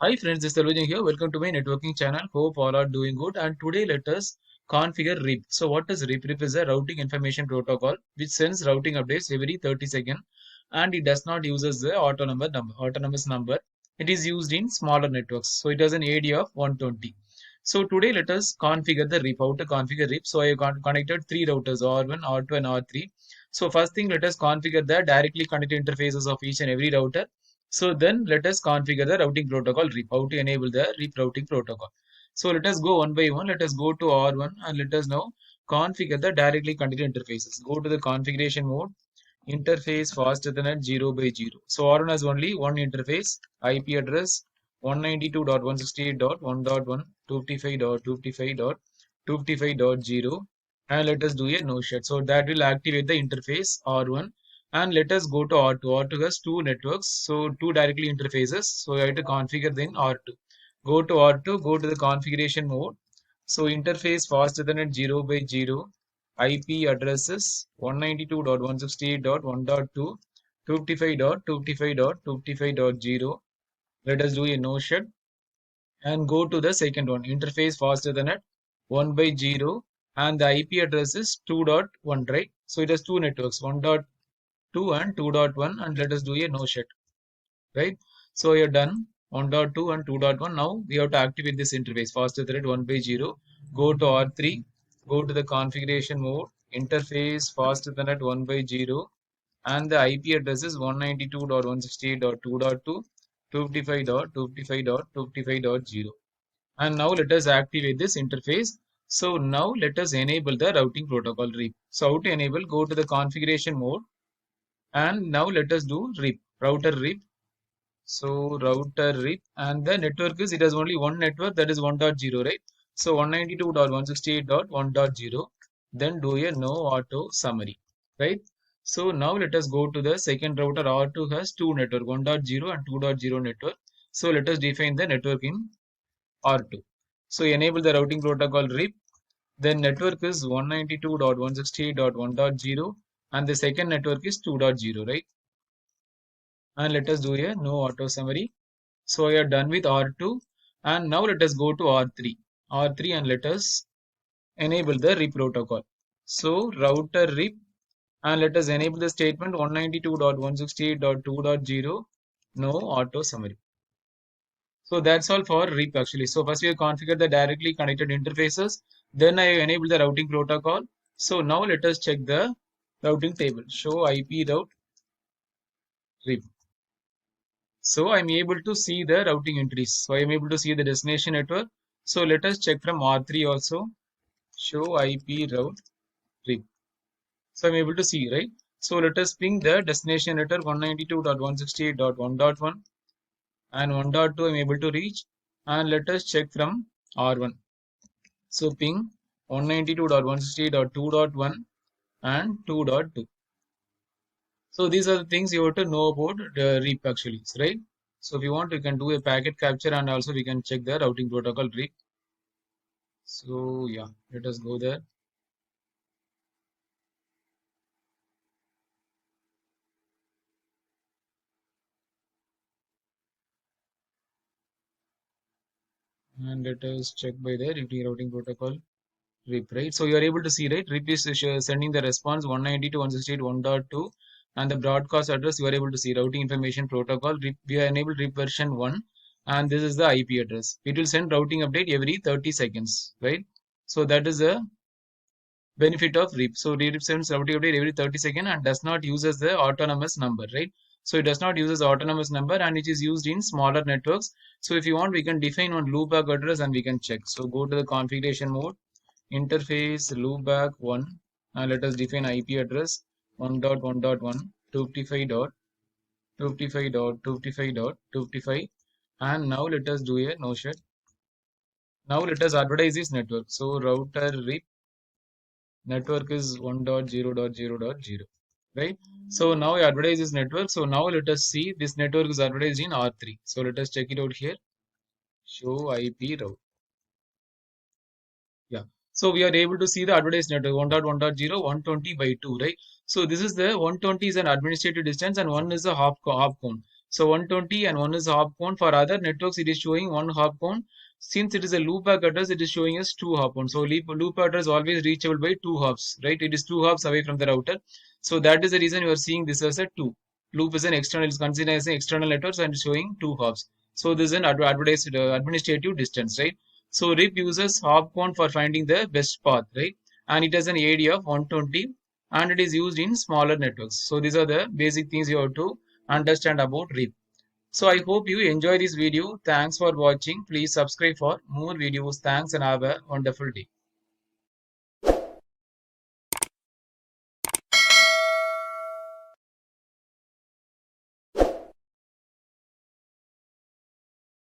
Hi friends, this is Telvijin here. Welcome to my networking channel. Hope all are doing good. And today let us configure RIP. So what is RIP? RIP is a routing information protocol which sends routing updates every 30 seconds, and it does not use the autonomous number. It is used in smaller networks. So it has an AD of 120. So today let us configure the RIP. How to configure RIP? So I have connected three routers, R1, R2 and R3. So first thing, let us configure the directly connected interfaces of each and every router. So then let us configure the routing protocol RIP, how to enable the RIP routing protocol. So let us go one by one. Let us go to R1 and let us now configure the directly connected interfaces. Go to the configuration mode, interface fast Ethernet 0 by 0. So R1 has only one interface, IP address 192.168.1.1, 255.255.255.0, and let us do a no shut. So that will activate the interface R1. And let us go to R2. R2 has two networks, so two directly interfaces. So I have to configure then R2. Go to R2, go to the configuration mode. So interface fast Ethernet 0 by 0, IP addresses 192.168.1.2, 255.255.255.0. Let us do a no shut and go to the second one, interface faster than at 1 by 0, and the IP address is 2.1, right? So it has two networks, 1.2 and 2.1, and let us do a no shut, right? So you're done 1.2 and 2.1. Now we have to activate this interface faster than at 1 by 0. Go to R3, go to the configuration mode, interface faster than at 1 by 0, and the IP address is 192.168.2.2, 255.255.255.0. And now let us activate this interface. So now let us enable the routing protocol RIP. So how to enable? Go to the configuration mode, and now let us do RIP, router RIP. So router RIP, and the network is, it has only one network, that is 1.0, right? So 192.168.1.0. Then do a no auto summary, right? So now let us go to the second router. R2 has two network, 1.0 and 2.0 network. So let us define the network in R2. So enable the routing protocol RIP. Then network is 192.168.1.0, and the second network is 2.0, right? And let us do a no auto summary. So we are done with R2, and now let us go to R3. R3, and let us enable the RIP protocol. So router RIP, and let us enable the statement 192.168.2.0 no auto summary. So that's all for RIP actually. So first we have configured the directly connected interfaces. Then I enable the routing protocol. So now let us check the routing table. Show IP route RIP. So I'm able to see the routing entries. So I'm able to see the destination network. So let us check from R3 also. Show IP route RIP. So I'm able to see, right? So let us ping the destination network 192.168.1.1 and 1.2 I'm able to reach. And let us check from R1. So ping 192.168.2.1 and 2.2. So these are the things you have to know about the RIP actually, right? So if you want, you can do a packet capture, and also we can check the routing protocol RIP. So yeah, let us go there. And let us check by the routing protocol RIP, right? So you are able to see, right? RIP is sending the response 192.168.1.2, and the broadcast address you are able to see routing information protocol RIP. We are enabled RIP version 1, and this is the IP address. It will send routing update every 30 seconds, right? So that is the benefit of RIP. So RIP sends routing update every 30 seconds and does not use as the autonomous number, right? So it does not use as autonomous number, and it is used in smaller networks. So if you want, we can define one loopback address and we can check. So go to the configuration mode, interface loopback 1, and let us define IP address 1.1.1, 255.255.255.255, and now let us do a no shut. Now let us advertise this network. So router RIP network is 1.0.0.0, right? So now I advertise this network. So now let us see, this network is advertised in R3. So let us check it out here. Show IP route. Yeah. So we are able to see the advertised network 1.1.0, 120 by 2, right? So this is the 120 is an administrative distance, and 1 is the hop count. So 120 and one is hop count. For other networks, it is showing one hop count. Since it is a loopback address, it is showing us two hop counts. So loop address is always reachable by two hops, right? It is two hops away from the router. So that is the reason you are seeing this as a two. Loop is an external, is considered as an external network and showing two hops. So this is an administrative distance, right? So RIP uses hop count for finding the best path, right? And it has an AD of 120 and it is used in smaller networks. So these are the basic things you have to understand about RIP. So I hope you enjoy this video. Thanks for watching. Please subscribe for more videos. Thanks and have a wonderful day.